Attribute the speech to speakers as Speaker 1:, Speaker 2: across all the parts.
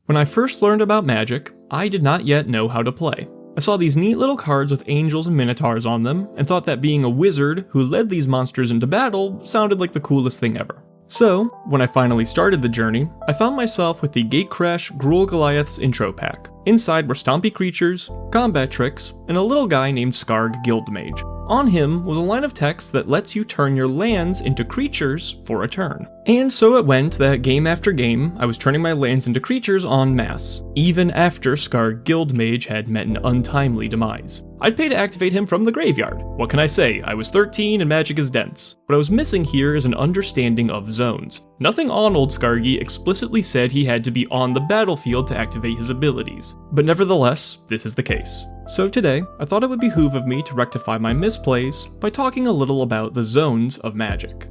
Speaker 1: When I first learned about Magic, I did not yet know how to play. I saw these neat little cards with angels and minotaurs on them, and thought that being a wizard who led these monsters into battle sounded like the coolest thing ever. So, when I finally started the journey, I found myself with the Gatecrash Gruul Goliath's intro pack. Inside were stompy creatures, combat tricks, and a little guy named Skarg Guildmage. On him was a line of text that lets you turn your lands into creatures for a turn. And so it went that game after game, I was turning my lands into creatures en masse, even after Skarg Guildmage had met an untimely demise. I'd pay to activate him from the graveyard. What can I say? I was 13 and Magic is dense. What I was missing here is an understanding of zones. Nothing on old Skargy explicitly said he had to be on the battlefield to activate his abilities, but nevertheless, this is the case. So today, I thought it would behoove of me to rectify my misplays by talking a little about the zones of Magic.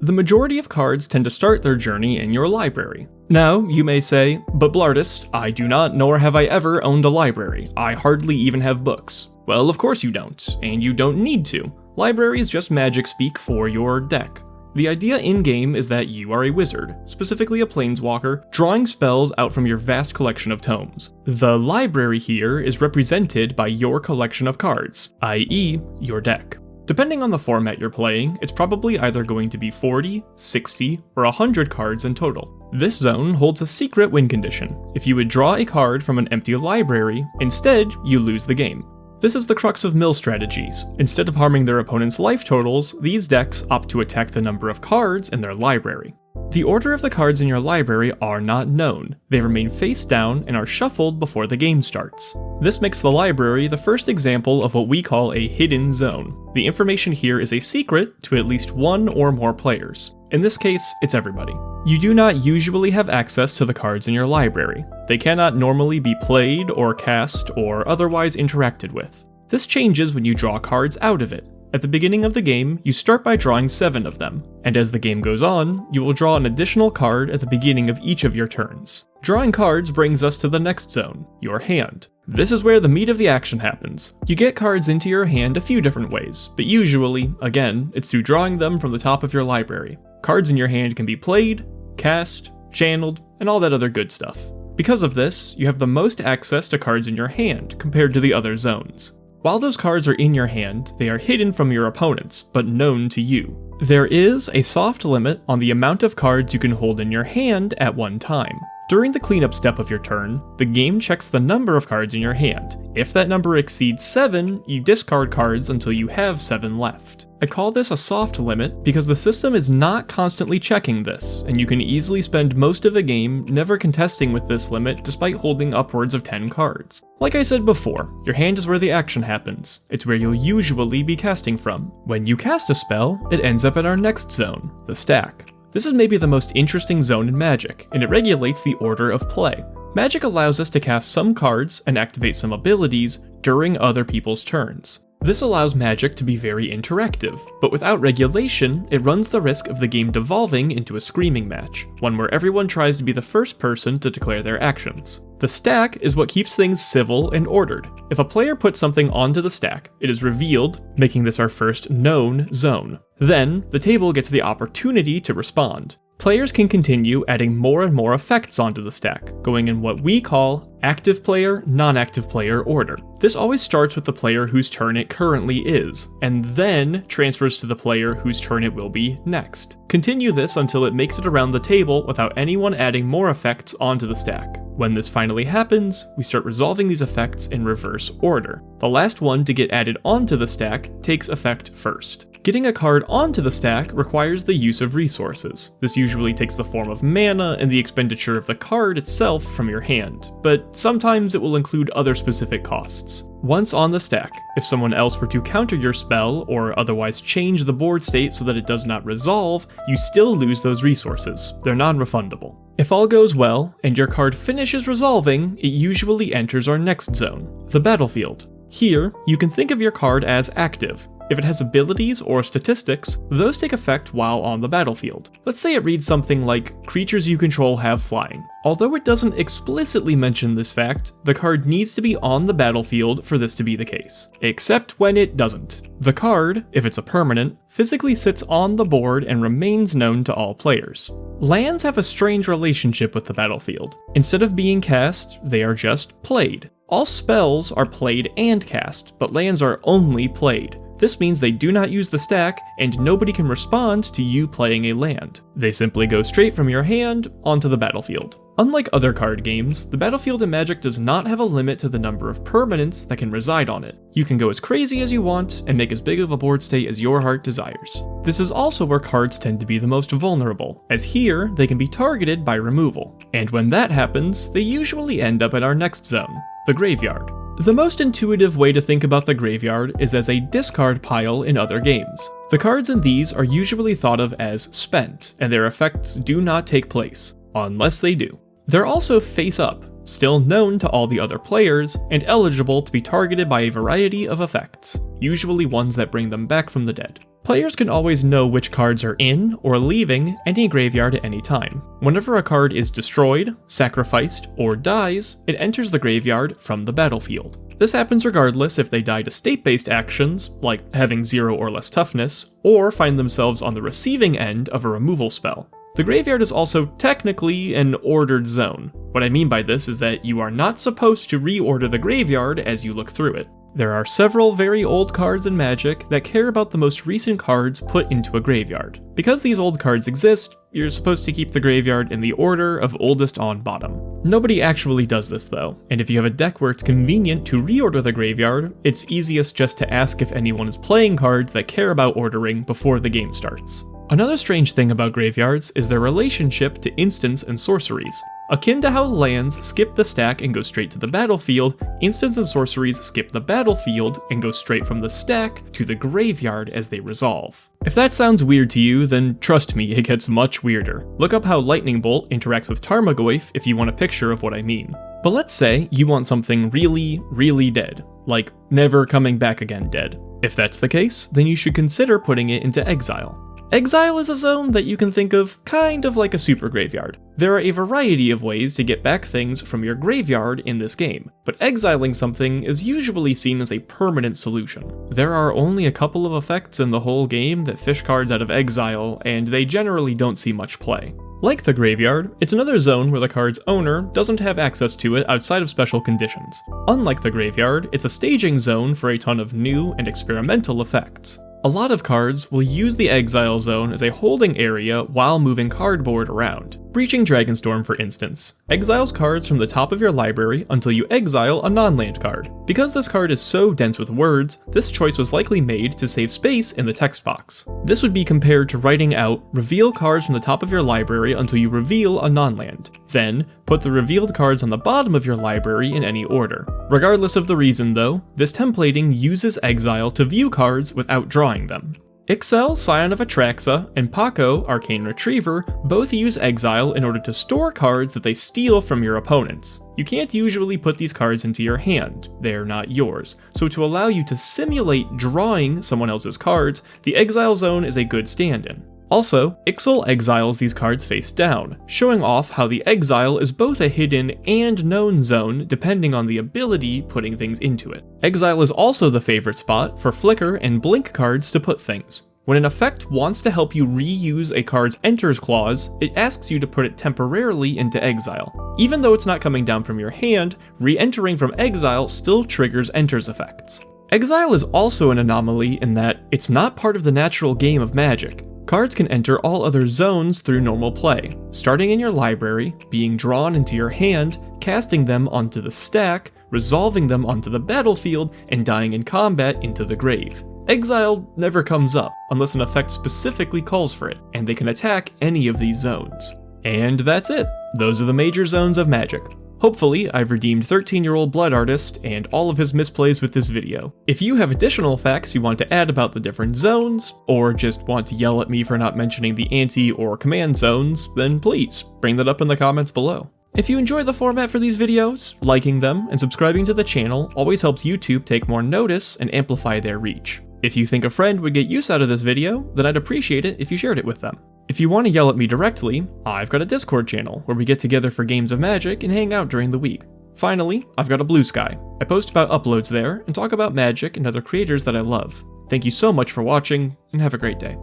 Speaker 1: The majority of cards tend to start their journey in your library. Now, you may say, but Blardist, I do not nor have I ever owned a library. I hardly even have books. Well, of course you don't, and you don't need to. Library is just Magic speak for your deck. The idea in-game is that you are a wizard, specifically a planeswalker, drawing spells out from your vast collection of tomes. The library here is represented by your collection of cards, i.e., your deck. Depending on the format you're playing, it's probably either going to be 40, 60, or 100 cards in total. This zone holds a secret win condition. If you would draw a card from an empty library, instead, you lose the game. This is the crux of mill strategies. Instead of harming their opponent's life totals, these decks opt to attack the number of cards in their library. The order of the cards in your library are not known. They remain face down and are shuffled before the game starts. This makes the library the first example of what we call a hidden zone. The information here is a secret to at least one or more players. In this case, it's everybody. You do not usually have access to the cards in your library. They cannot normally be played or cast or otherwise interacted with. This changes when you draw cards out of it. At the beginning of the game, you start by drawing 7 of them, and as the game goes on, you will draw an additional card at the beginning of each of your turns. Drawing cards brings us to the next zone, your hand. This is where the meat of the action happens. You get cards into your hand a few different ways, but usually, again, it's through drawing them from the top of your library. Cards in your hand can be played, cast, channeled, and all that other good stuff. Because of this, you have the most access to cards in your hand compared to the other zones. While those cards are in your hand, they are hidden from your opponents, but known to you. There is a soft limit on the amount of cards you can hold in your hand at one time. During the cleanup step of your turn, the game checks the number of cards in your hand. If that number exceeds 7, you discard cards until you have 7 left. I call this a soft limit because the system is not constantly checking this, and you can easily spend most of a game never contesting with this limit despite holding upwards of 10 cards. Like I said before, your hand is where the action happens. It's where you'll usually be casting from. When you cast a spell, it ends up in our next zone, the stack. This is maybe the most interesting zone in Magic, and it regulates the order of play. Magic allows us to cast some cards and activate some abilities during other people's turns. This allows Magic to be very interactive, but without regulation, it runs the risk of the game devolving into a screaming match, one where everyone tries to be the first person to declare their actions. The stack is what keeps things civil and ordered. If a player puts something onto the stack, it is revealed, making this our first known zone. Then, the table gets the opportunity to respond. Players can continue adding more and more effects onto the stack, going in what we call active player, non-active player order. This always starts with the player whose turn it currently is, and then transfers to the player whose turn it will be next. Continue this until it makes it around the table without anyone adding more effects onto the stack. When this finally happens, we start resolving these effects in reverse order. The last one to get added onto the stack takes effect first. Getting a card onto the stack requires the use of resources. This usually takes the form of mana and the expenditure of the card itself from your hand, but sometimes it will include other specific costs. Once on the stack, if someone else were to counter your spell or otherwise change the board state so that it does not resolve, you still lose those resources. They're non-refundable. If all goes well, and your card finishes resolving, it usually enters our next zone, the battlefield. Here, you can think of your card as active. If it has abilities or statistics, those take effect while on the battlefield. Let's say it reads something like, creatures you control have flying. Although it doesn't explicitly mention this fact, the card needs to be on the battlefield for this to be the case. Except when it doesn't. The card, if it's a permanent, physically sits on the board and remains known to all players. Lands have a strange relationship with the battlefield. Instead of being cast, they are just played. All spells are played and cast, but lands are only played. This means they do not use the stack, and nobody can respond to you playing a land. They simply go straight from your hand onto the battlefield. Unlike other card games, the battlefield in Magic does not have a limit to the number of permanents that can reside on it. You can go as crazy as you want, and make as big of a board state as your heart desires. This is also where cards tend to be the most vulnerable, as here, they can be targeted by removal. And when that happens, they usually end up in our next zone, the graveyard. The most intuitive way to think about the graveyard is as a discard pile in other games. The cards in these are usually thought of as spent, and their effects do not take place, unless they do. They're also face up, still known to all the other players, and eligible to be targeted by a variety of effects, usually ones that bring them back from the dead. Players can always know which cards are in or leaving any graveyard at any time. Whenever a card is destroyed, sacrificed, or dies, it enters the graveyard from the battlefield. This happens regardless if they die to state-based actions, like having 0 or less toughness, or find themselves on the receiving end of a removal spell. The graveyard is also technically an ordered zone. What I mean by this is that you are not supposed to reorder the graveyard as you look through it. There are several very old cards in Magic that care about the most recent cards put into a graveyard. Because these old cards exist, you're supposed to keep the graveyard in the order of oldest on bottom. Nobody actually does this though, and if you have a deck where it's convenient to reorder the graveyard, it's easiest just to ask if anyone is playing cards that care about ordering before the game starts. Another strange thing about graveyards is their relationship to instants and sorceries. Akin to how lands skip the stack and go straight to the battlefield, instants and sorceries skip the battlefield and go straight from the stack to the graveyard as they resolve. If that sounds weird to you, then trust me, it gets much weirder. Look up how Lightning Bolt interacts with Tarmogoyf if you want a picture of what I mean. But let's say you want something really, really dead, like never coming back again dead. If that's the case, then you should consider putting it into Exile. Exile is a zone that you can think of kind of like a super graveyard. There are a variety of ways to get back things from your graveyard in this game, but exiling something is usually seen as a permanent solution. There are only a couple of effects in the whole game that fish cards out of exile, and they generally don't see much play. Like the graveyard, it's another zone where the card's owner doesn't have access to it outside of special conditions. Unlike the graveyard, it's a staging zone for a ton of new and experimental effects. A lot of cards will use the Exile zone as a holding area while moving cardboard around. Breaching Dragonstorm, for instance, exiles cards from the top of your library until you exile a non-land card. Because this card is so dense with words, this choice was likely made to save space in the text box. This would be compared to writing out, reveal cards from the top of your library until you reveal a non-land. Then, put the revealed cards on the bottom of your library in any order. Regardless of the reason though, this templating uses Exile to view cards without drawing them. Ixel, Scion of Atraxa, and Paco, Arcane Retriever, both use Exile in order to store cards that they steal from your opponents. You can't usually put these cards into your hand, they're not yours, so to allow you to simulate drawing someone else's cards, the Exile zone is a good stand-in. Also, Ixel exiles these cards face down, showing off how the Exile is both a hidden and known zone depending on the ability putting things into it. Exile is also the favorite spot for flicker and blink cards to put things. When an effect wants to help you reuse a card's enters clause, it asks you to put it temporarily into Exile. Even though it's not coming down from your hand, re-entering from Exile still triggers enters effects. Exile is also an anomaly in that it's not part of the natural game of Magic. Cards can enter all other zones through normal play, starting in your library, being drawn into your hand, casting them onto the stack, resolving them onto the battlefield, and dying in combat into the grave. Exile never comes up, unless an effect specifically calls for it, and they can attack any of these zones. And that's it. Those are the major zones of Magic. Hopefully, I've redeemed 13-year-old Blood Artist and all of his misplays with this video. If you have additional facts you want to add about the different zones, or just want to yell at me for not mentioning the anti or command zones, then please, bring that up in the comments below. If you enjoy the format for these videos, liking them and subscribing to the channel always helps YouTube take more notice and amplify their reach. If you think a friend would get use out of this video, then I'd appreciate it if you shared it with them. If you want to yell at me directly, I've got a Discord channel where we get together for games of Magic and hang out during the week. Finally, I've got a Blue Sky. I post about uploads there and talk about Magic and other creators that I love. Thank you so much for watching, and have a great day.